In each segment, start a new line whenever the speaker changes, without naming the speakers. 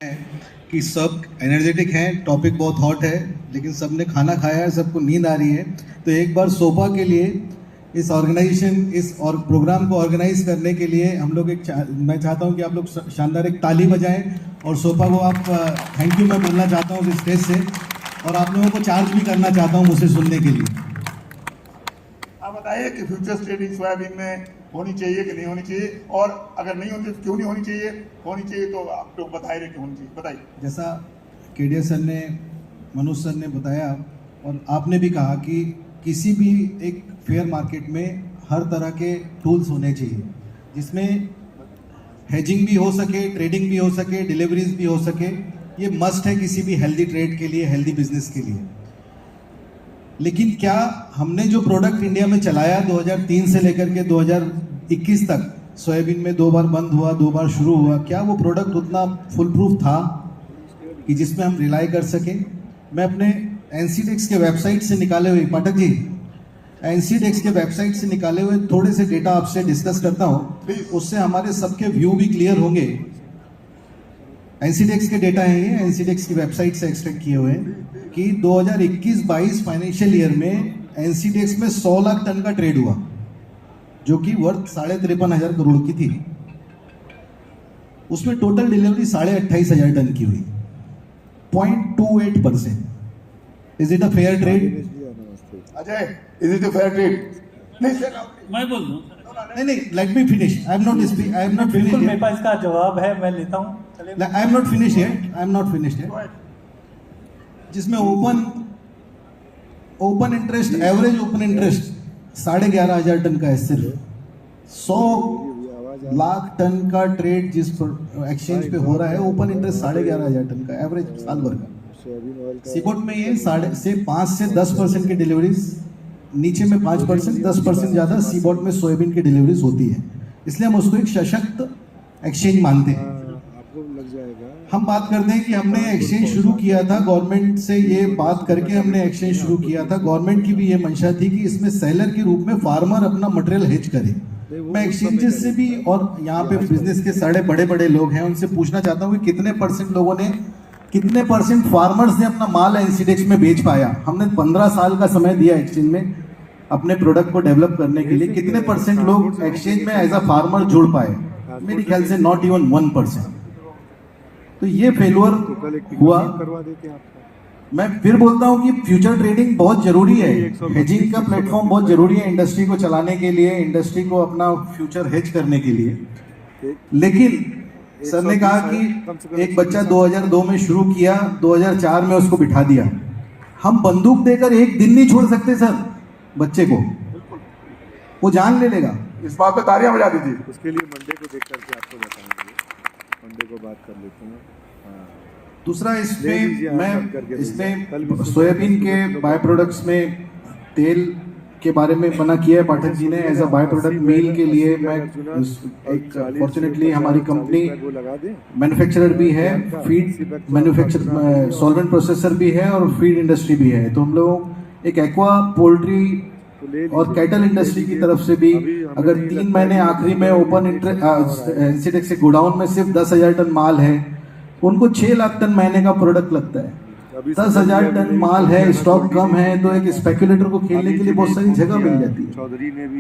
है कि सब एनर्जेटिक हैं, टॉपिक बहुत हॉट है, लेकिन सबने खाना खाया है, सबको नींद आ रही है। तो एक बार सोपा के लिए इस ऑर्गेनाइजेशन इस और प्रोग्राम को ऑर्गेनाइज करने के लिए हम लोग मैं चाहता हूं कि आप लोग शानदार एक ताली बजाएं और सोपा को आप थैंक यू मैं बोलना चाहता हूं इस स्टेज से, और आप लोगों को चार्ज भी करना चाहता हूं मुझसे सुनने के लिए।
आप बताइए कि फ्यूचर्स ट्रेडिंग सोयाबीन में होनी चाहिए कि नहीं होनी चाहिए, और अगर नहीं होनी तो क्यों नहीं होनी चाहिए तो आप लोग बताए रहे क्यों होनी चाहिए, बताइए।
जैसा केडिया सर ने, मनोज सर ने बताया और आपने भी कहा कि किसी भी एक फेयर मार्केट में हर तरह के टूल्स होने चाहिए जिसमें हेजिंग भी हो सके, ट्रेडिंग भी हो सके, डिलीवरीज भी हो सके। ये मस्ट है किसी भी हेल्दी ट्रेड के लिए, हेल्दी बिजनेस के लिए। लेकिन क्या हमने जो प्रोडक्ट इंडिया में चलाया 2003 से लेकर के 2021 तक, सोयाबीन में 2 बार बंद हुआ, 2 बार शुरू हुआ, क्या वो प्रोडक्ट उतना फुल प्रूफ था कि जिसमें हम रिलाई कर सकें? मैं अपने एनसीडेक्स के वेबसाइट से निकाले हुए, पाठक जी, एनसीडेक्स के वेबसाइट से निकाले हुए थोड़े से डेटा आपसे डिस्कस करता हूं, उससे हमारे सबके व्यू भी क्लियर होंगे। एनसीडेक्स के डेटा है ये, एनसीडेक्स की वेबसाइट से एक्सट्रैक्ट किए हुए हैं कि 2021-22 फाइनेंशियल ईयर में एनसीडेक्स में 100 लाख टन का ट्रेड हुआ, जो कि वर्थ 53,500 करोड़ की थी। उसमें टोटल डिलीवरी 28,500 टन की हुई, 0.28%। Is it a fair trade?
Ajay, is it a fair trade? नहीं सर,
मैं बोल दूं?
नहीं, let me finish. I am not
बिल्कुल
फिनिश।
मेरे पास इसका जवाब है, मैं लेता हूं। चलिए,
I am not finish yet। जिसमें open interest, average open interest 11,500 ton का है। सिर्फ 100 लाख टन का ट्रेड जिस एक्सचेंज पे हो रहा है, ओपन इंटरेस्ट 11,500 टन का एवरेज साल भर का। सीबोट में ये 5 से 10% की डिलीवरीज, नीचे में 5%, 10% ज्यादा सीबोट में सोयाबीन की डिलीवरीज होती है। इसलिए हम उसको एक सशक्त एक्सचेंज मानते हैं। हम बात करते हैं कि हमने एक्सचेंज शुरू किया था, गवर्नमेंट से ये बात करके हमने एक्सचेंज शुरू किया था। गवर्नमेंट की भी ये मंशा थी कि इसमें सेलर के रूप में फार्मर अपना मटेरियल हेज करे। मैं एक्सचेंजेस से भी और यहाँ पे बिजनेस के सारे बड़े बड़े लोग हैं, उनसे पूछना चाहता हूँ कि कितने परसेंट फार्मर्स ने अपना माल एनसीडेक्स में बेच पाया? हमने 15 साल का समय दिया एक्सचेंज में अपने प्रोडक्ट को डेवलप करने के लिए। कितने परसेंट लोग एक्सचेंज में एज अ फार्मर जुड़ पाए? मेरे ख्याल से नॉट इवन 1%। तो ये फेल्योर हुआ। मैं फिर बोलता हूं कि फ्यूचर ट्रेडिंग बहुत जरूरी है, हेजिंग का प्लेटफॉर्म बहुत जरूरी है इंडस्ट्री को चलाने के लिए, इंडस्ट्री को अपना फ्यूचर हेज करने के लिए। लेकिन सर ने कहा कि एक बच्चा 2002 में शुरू किया, 2004 में उसको बिठा दिया। हम बंदूक देकर एक दिन नहीं छोड़ सकते सर बच्चे को, वो जान ले लेगा।
इस बात पे तालियां बजा दीजिए।
उसके लिए मंडे को देख करके आपको बताएंगे, मंडे को बात कर लेते हैं।
दूसरा इसमें सोयाबीन के बाय प्रोडक्ट्स में तेल के बारे में मना किया है पाठक जी ने। एज अ बाय प्रोडक्ट मील के लिए मैं एक फॉर्चुनेटली हमारी कंपनी मैन्युफैक्चरर भी है, फीड मैन्युफैक्चर सॉल्वेंट प्रोसेसर भी है और फीड इंडस्ट्री भी है। तो हम लोग एक एक्वा, पोल्ट्री और कैटल इंडस्ट्री की तरफ से भी, अगर 3 महीने आखिरी में ओपन एनसीडेक्स के गोडाउन में सिर्फ 10,000 टन माल है, उनको 6 लाख टन महीने का प्रोडक्ट लगता है। 10,000 टन माल है, स्टॉक कम है, तो एक स्पेकुलेटर को खेलने के लिए बहुत सारी जगह मिल जाती है।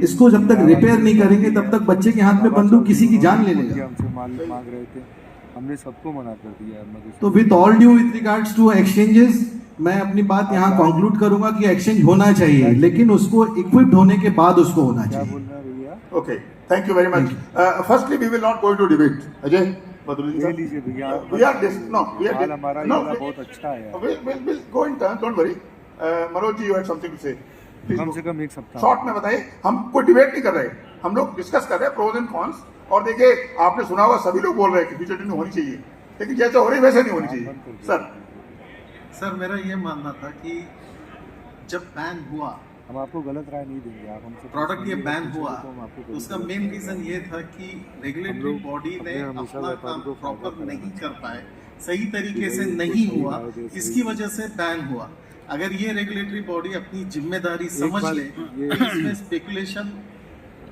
इसको जब तक रिपेयर नहीं करेंगे तब तक बच्चे के हाथ में बंदूक किसी की जान ले लेगा।
हमने सबको मना कर दिया।
तो with all due with regards to exchanges, मैं अपनी बात यहाँ कंक्लूड करूंगा कि एक्सचेंज होना चाहिए, लेकिन उसको इक्विप्ड होने के बाद उसको होना चाहिए।
Okay, thank you very much. Firstly we will not go to debate. Ajay
ले लीजिए भैया, हमारा बहुत अच्छा है।
we'll go in turn, don't worry. Manoj ji, you had something to say.
कम से कम एक सप्ताह
शॉर्ट में बताइए। हम कोई डिबेट नहीं कर रहे, हम लोग डिस्कस कर रहे हैं प्रोज एंड कॉन्स। और देखिए, आपने सुना होगा सभी लोग बोल रहे हैं कि फ्यूचर ट्रेडिंग होनी चाहिए, लेकिन जैसे हो रही वैसे नहीं होनी चाहिए।
सर मेरा ये मानना था कि जब बैन हुआ,
हम आपको गलत राय नहीं देंगे, आप हमसे
प्रोडक्ट ये बैन हुआ, उसका मेन रीजन ये था कि रेगुलेटरी बॉडी ने अपना काम प्रॉपर नहीं कर पाए, सही तरीके से नहीं हुआ, इसकी वजह से बैन हुआ। अगर ये रेगुलेटरी बॉडी अपनी जिम्मेदारी समझ ले, इसमें स्पेकुलेशन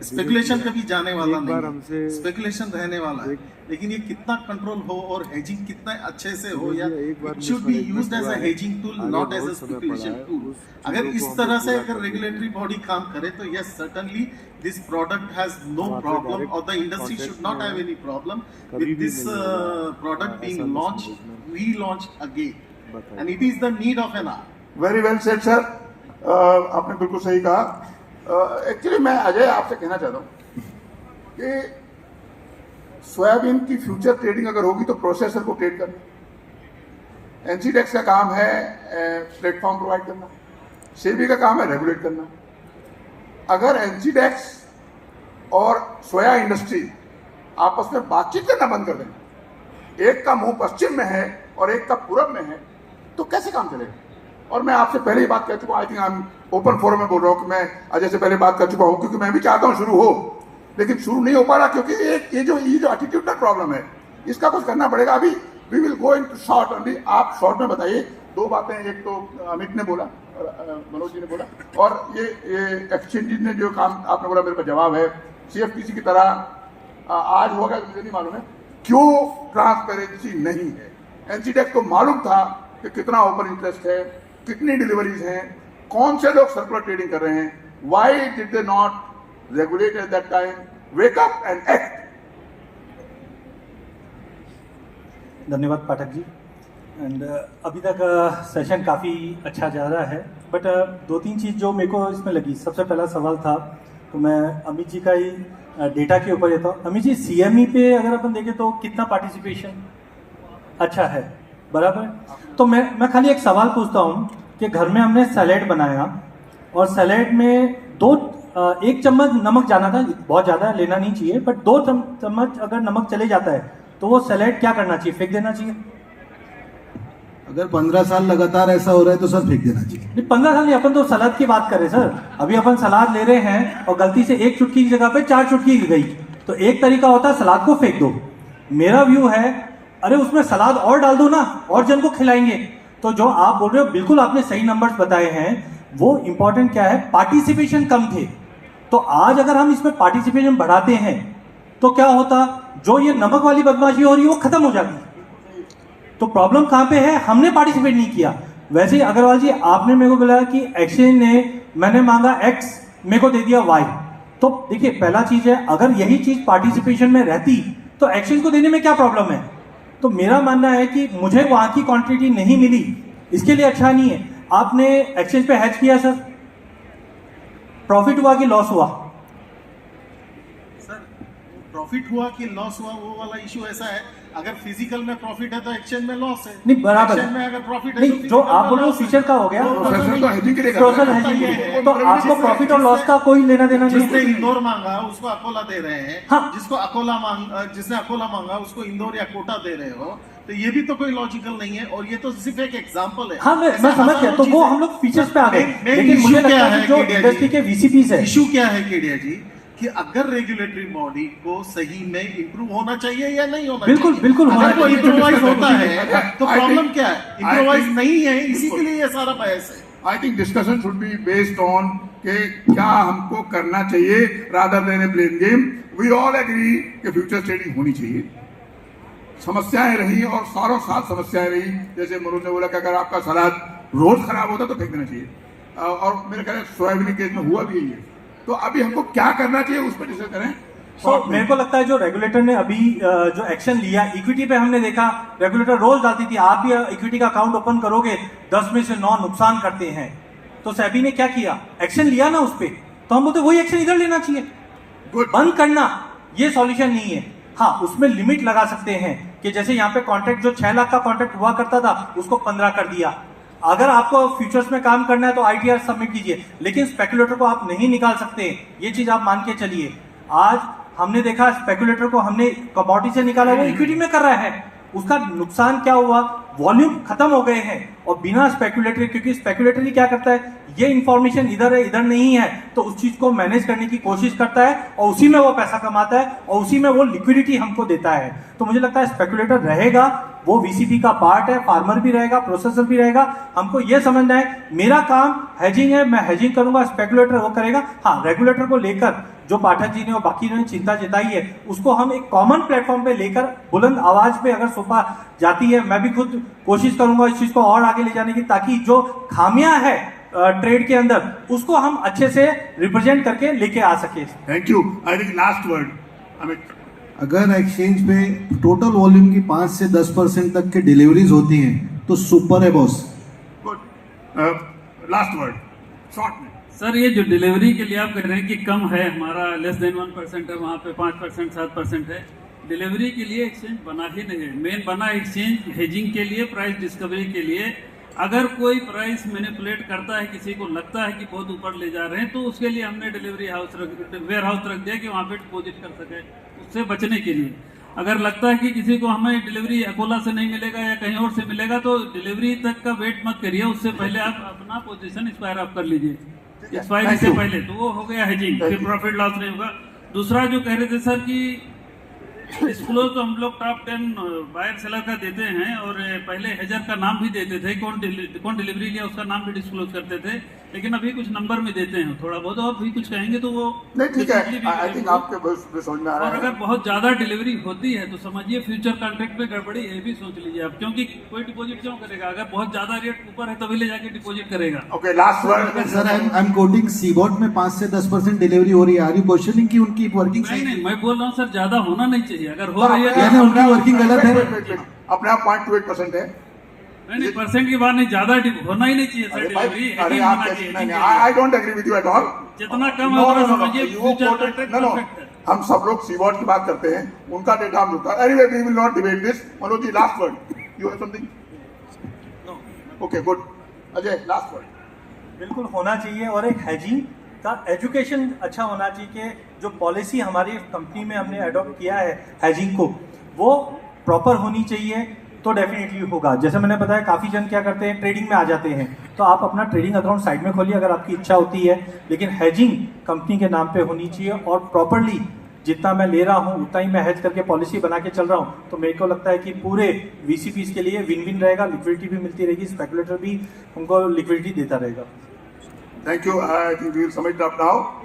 स्पेकुलेशन कभी जाने वाला
एक बार
नहीं,
हमसे
स्पेकुलेशन रहने वाला है, लेकिन ये कितना कंट्रोल हो और हेजिंग कितना अच्छे से हो, या it should be used as a hedging tool, not as a speculation tool. अगर इस तरह से अगर रेगुलेटरी बॉडी काम करे तो yes certainly this product has no problem, और the industry should not have any problem with this product being launch, we launch again, and it is the need of an hour.
Very well said sir, आपने बिल्कुल सही कहा। Actually मैं अजय आपसे कहना चाहता हूँ कि सोयाबीन की फ्यूचर ट्रेडिंग अगर होगी तो प्रोसेसर को ट्रेड करना, एनसीडेक्स का काम है प्लेटफॉर्म प्रोवाइड करना, सेबी का काम है रेगुलेट करना। अगर एनसीडेक्स और सोया इंडस्ट्री आपस में बातचीत करना बंद कर दें, एक का मुंह पश्चिम में है और एक का पूरब में है, तो कैसे काम चलेगा? और मैं आपसे पहले ही बात कर चुका हूँ, I think I am open forum में बोल रहा हूँ कि मैं अजय से पहले बात कर चुका हूँ, क्योंकि मैं भी चाहता हूँ शुरू हो, लेकिन शुरू नहीं हो पा रहा, क्योंकि ये जो एटीट्यूडल प्रॉब्लम है, इसका कुछ करना पड़ेगा। अभी we will go in short only. आप शॉर्ट में बताइए दो बातें, एक तो अमित ने बोला और मनोज जी ने बोला, और ये एक्सचेंज ने जो काम आपने बोला, मेरे पास जवाब है। सीएफटीसी की तरह आज होगा मुझे नहीं मालूम है क्यों ट्रांसपेरेंसी नहीं है। एनसीडेक्स को मालूम था कि कितना ओपन इंटरेस्ट है, कितनी डिलीवरीज हैं, कौन से लोग सर्कुलर ट्रेडिंग कर रहे हैं, why did they not regulate at that time, wake up and act.
धन्यवाद पाठक जी। एंड अभी तक सेशन काफ़ी अच्छा जा रहा है, बट दो तीन चीज़ जो मेरे को इसमें लगी। सबसे पहला सवाल था, तो मैं अमित जी का ही डेटा के ऊपर लेता हूँ। अमित जी, सीएमई पे अगर अपन देखें तो कितना पार्टिसिपेशन अच्छा है, बराबर। तो मैं खाली एक सवाल पूछता हूँ कि घर में हमने सैलेड बनाया और सैलेड में एक चम्मच नमक जाना था, बहुत ज़्यादा लेना नहीं चाहिए, बट 2 चम्मच अगर नमक चले जाता है तो वो सैलेड क्या करना चाहिए? फेंक देना चाहिए?
अगर 15 साल लगातार ऐसा हो रहा है तो सर फेंक देना चाहिए।
नहीं, 15 साल नहीं, अपन तो सलाद की बात कर रहे हैं सर। अभी अपन सलाद ले रहे हैं और गलती से 1 चुटकी की जगह पे 4 चुटकी गई, तो एक तरीका होता है सलाद को फेंक दो। मेरा व्यू है, अरे उसमें सलाद और डाल दो ना, और जन को खिलाएंगे। तो जो आप बोल रहे हो, बिल्कुल आपने सही नंबर्स बताए हैं। वो इंपॉर्टेंट क्या है, पार्टिसिपेशन कम थे, तो आज अगर हम इसमें पार्टिसिपेशन बढ़ाते हैं तो क्या होता, जो ये नमक वाली बदमाशी हो रही है वो खत्म हो जाती। तो प्रॉब्लम कहां पे है, हमने पार्टिसिपेट नहीं किया। वैसे ही अग्रवाल जी, आपने मेरे को बोला कि एक्सचेंज ने, मैंने मांगा एक्स, मेरे को दे दिया वाई। तो देखिए, पहला चीज है, अगर यही चीज पार्टिसिपेशन में रहती तो एक्सचेंज को देने में क्या प्रॉब्लम है। तो मेरा मानना है कि मुझे वहां की क्वांटिटी नहीं मिली, इसके लिए अच्छा नहीं है। आपने एक्सचेंज पे हैच किया सर, प्रॉफिट हुआ कि लॉस हुआ?
सर, प्रॉफिट हुआ कि लॉस हुआ, वो वाला इशू ऐसा है, अगर फिजिकल में प्रॉफिट है तो एक्सचेंज में लॉस है।
नहीं, बराबर।
एक्सचेंज में अगर प्रॉफिट है
नहीं, जो आप बोल रहे हो फीचर का हो गया,
प्रोसेसर तो hedging के लिए कर
प्रोसेसर
रहा है।
hedging, तो आपको प्रॉफिट और लॉस का कोई लेना देना
जिसने
नहीं।
इंदौर मांगा उसको अकोला दे रहे हैं,
हाँ।
जिसने अकोला मांगा उसको इंदौर या कोटा दे रहे हो, तो ये भी तो कोई लॉजिकल नहीं है। और ये तो सिर्फ एक एग्जांपल है।
हाँ, मैं समझ गया। तो वो हम लोग फीचर्स पे आ गए, लेकिन मुझे लगता है कि जो इंडस्ट्री के वीसीपीज है,
इशू क्या है केडिया जी, कि अगर रेगुलेटरी बॉडी को सही में इंप्रूव होना चाहिए या नहीं होना
बिल्कुल,
चाहिए।
बिल्कुल होना
अगर वो
चाहिए।
इम्प्रोवाइज होता है तो
I
प्रॉब्लम
think-
क्या है,
I
इम्प्रोवाइज
think-
नहीं है, इसी के लिए ये सारा बहस है।
I think discussion should be based on कि क्या हमको करना चाहिए, rather than a plain game. We all agree कि फ्यूचर ट्रेडिंग होनी चाहिए। समस्याएं रही और सालों साल समस्याएं रही, जैसे मनोज ने बोला कि अगर आपका सलाद रोज खराब होता तो फेंक देना चाहिए, और मेरे ख्याल सोयाबीन केस में हुआ भी यही है। तो अभी हमको क्या करना चाहिए उस पर डिस्कस करें।
तो मेरे को लगता है जो रेगुलेटर ने अभी जो एक्शन लिया, इक्विटी पे हमने देखा रेगुलेटर रोज डालती थी, आप भी इक्विटी का अकाउंट ओपन करोगे 10 में से 9 नुकसान करते हैं। तो सेबी ने क्या किया, एक्शन लिया ना उस पे, तो हम बोलते वही एक्शन इधर लेना चाहिए। बंद करना ये सॉल्यूशन नहीं है। हाँ, उसमें लिमिट लगा सकते हैं कि जैसे यहाँ पे कॉन्ट्रैक्ट जो 6 लाख का कॉन्ट्रैक्ट हुआ करता था उसको 15 कर दिया। अगर आपको फ्यूचर्स में काम करना है तो आईटीआर सबमिट कीजिए, लेकिन स्पेकुलेटर को आप नहीं निकाल सकते, ये चीज आप मान के चलिए। आज हमने देखा स्पेकुलेटर को हमने कमोडिटी से निकाला, वो इक्विटी में कर रहा है, उसका नुकसान क्या हुआ, वॉल्यूम खत्म हो गए हैं। और बिना स्पेकुलेटरी, क्योंकि स्पेकुलेटरी क्या करता है, ये इंफॉर्मेशन इधर है इधर नहीं है, तो उस चीज को मैनेज करने की कोशिश करता है और उसी में वो पैसा कमाता है और उसी में वो लिक्विडिटी हमको देता है। तो मुझे लगता है स्पेकुलेटर रहेगा, वो वीसीपी का पार्ट है, फार्मर भी रहेगा, प्रोसेसर भी रहेगा। हमको ये समझना है मेरा काम हेजिंग है, मैं हेजिंग करूंगा, स्पेकुलेटर वो करेगा। हाँ, रेगुलेटर को लेकर जो पाठक जी ने और बाकी ने चिंता जताई है, उसको हम एक कॉमन प्लेटफॉर्म पे लेकर बुलंद आवाज पे अगर सौंपा जाती है, मैं भी खुद कोशिश करूंगा इस चीज को और आगे ले जाने की, ताकि जो खामियां है ट्रेड के अंदर उसको हम अच्छे से रिप्रेजेंट करके लेके आ सके।
Thank you. I think last word Amit.
अगर एक्सचेंज पे टोटल वॉल्यूम की 5 से 10% तक की डिलीवरीज होती हैं तो सुपर है boss.
Good. Last word short में।
सर, ये जो डिलीवरी के लिए आप कह रहे हैं कि कम है, हमारा लेस देन 1% है, वहाँ पे 5% 7% है। डिलीवरी के लिए एक्सचेंज बना ही नहीं है। मेन बना एक्सचेंज हेजिंग के लिए, प्राइस डिस्कवरी के लिए। अगर कोई प्राइस मैनिपुलेट करता है, किसी को लगता है कि बहुत ऊपर ले जा रहे हैं, तो उसके लिए हमने डिलीवरी हाउस वेयर हाउस रख दिया कि वहाँ पे डिपॉजिट कर सके, उससे बचने के लिए। अगर लगता है कि किसी को हमें डिलीवरी अकोला से नहीं मिलेगा या कहीं और से मिलेगा, तो डिलीवरी तक का वेट मत करिए, उससे पहले आप अपना पोजीशन एक्सपायर आप कर लीजिए, एक्सपायरी से पहले। तो वो हो गया हेजिंग, फिर प्रॉफिट लॉस नहीं होगा। दूसरा जो कह रहे थे सर कि डिस्क्लोज तो हम लोग टॉप 10 बायर सेलर का देते हैं, और पहले हेजर का नाम भी देते थे, कौन डिलीवरी लिया उसका नाम भी डिस्क्लोज करते थे, लेकिन अभी कुछ नंबर में देते हैं थोड़ा बहुत, और भी कुछ कहेंगे तो वो
नहीं, ठीक है। आई थिंक आपके समझ में आ रहा
और
है।
अगर बहुत ज्यादा डिलीवरी होती है तो समझिए फ्यूचर कॉन्ट्रैक्ट में गड़बड़ी, ये भी सोच लीजिए आप, क्योंकि कोई डिपॉजिट क्यों करेगा? अगर बहुत ज्यादा रेट ऊपर है तभी ले जाके डिपॉजिट करेगा।
Okay, last word
sir, I am quoting सीबॉट में 5 से 10% डिलीवरी हो रही है। आर यू क्वेश्चनिंग की उनकी वर्किंग
नहीं, मैं बोल रहा हूँ सर, ज्यादा होना नहीं चाहिए। अगर हो रही है
यानी उनकी वर्किंग गलत है।
अपने आप 0.28% है।
नहीं, परसेंट की बात नहीं, ज्यादा होना ही नहीं चाहिए सर डिलीवरी।
अरे आप I don't agree with you at all.
जितना कम है उतना समझिए फ्यूचर कॉन्ट्रैक्ट परफेक्ट है।
हम सब लोग सीवॉट की बात करते हैं, उनका डेटा हम होता है। Anyway we will not debate this. Manoj ji, last word. You have something? No. Okay, good. Ajay, last word.
बिल्कुल होना चाहिए, और एक हेजिंग का एजुकेशन अच्छा होना चाहिए कि जो पॉलिसी हमारी कंपनी में हमने अडॉप्ट किया है हेजिंग को, वो प्रॉपर होनी चाहिए, तो डेफिनेटली होगा। जैसे मैंने बताया, काफ़ी जन क्या करते हैं, ट्रेडिंग में आ जाते हैं, तो आप अपना ट्रेडिंग अकाउंट साइड में खोलिए अगर आपकी इच्छा होती है, लेकिन हेजिंग कंपनी के नाम पे होनी चाहिए, और प्रॉपरली जितना मैं ले रहा हूँ उतना ही मैं हेज करके पॉलिसी बना के चल रहा हूँ। तो मेरे को लगता है कि पूरे वीसीपीज के लिए विन विन रहेगा, लिक्विडिटी भी मिलती रहेगी, स्पेकुलेटर भी हमको लिक्विडिटी देता रहेगा।
Thank you. I think we will submit it up now.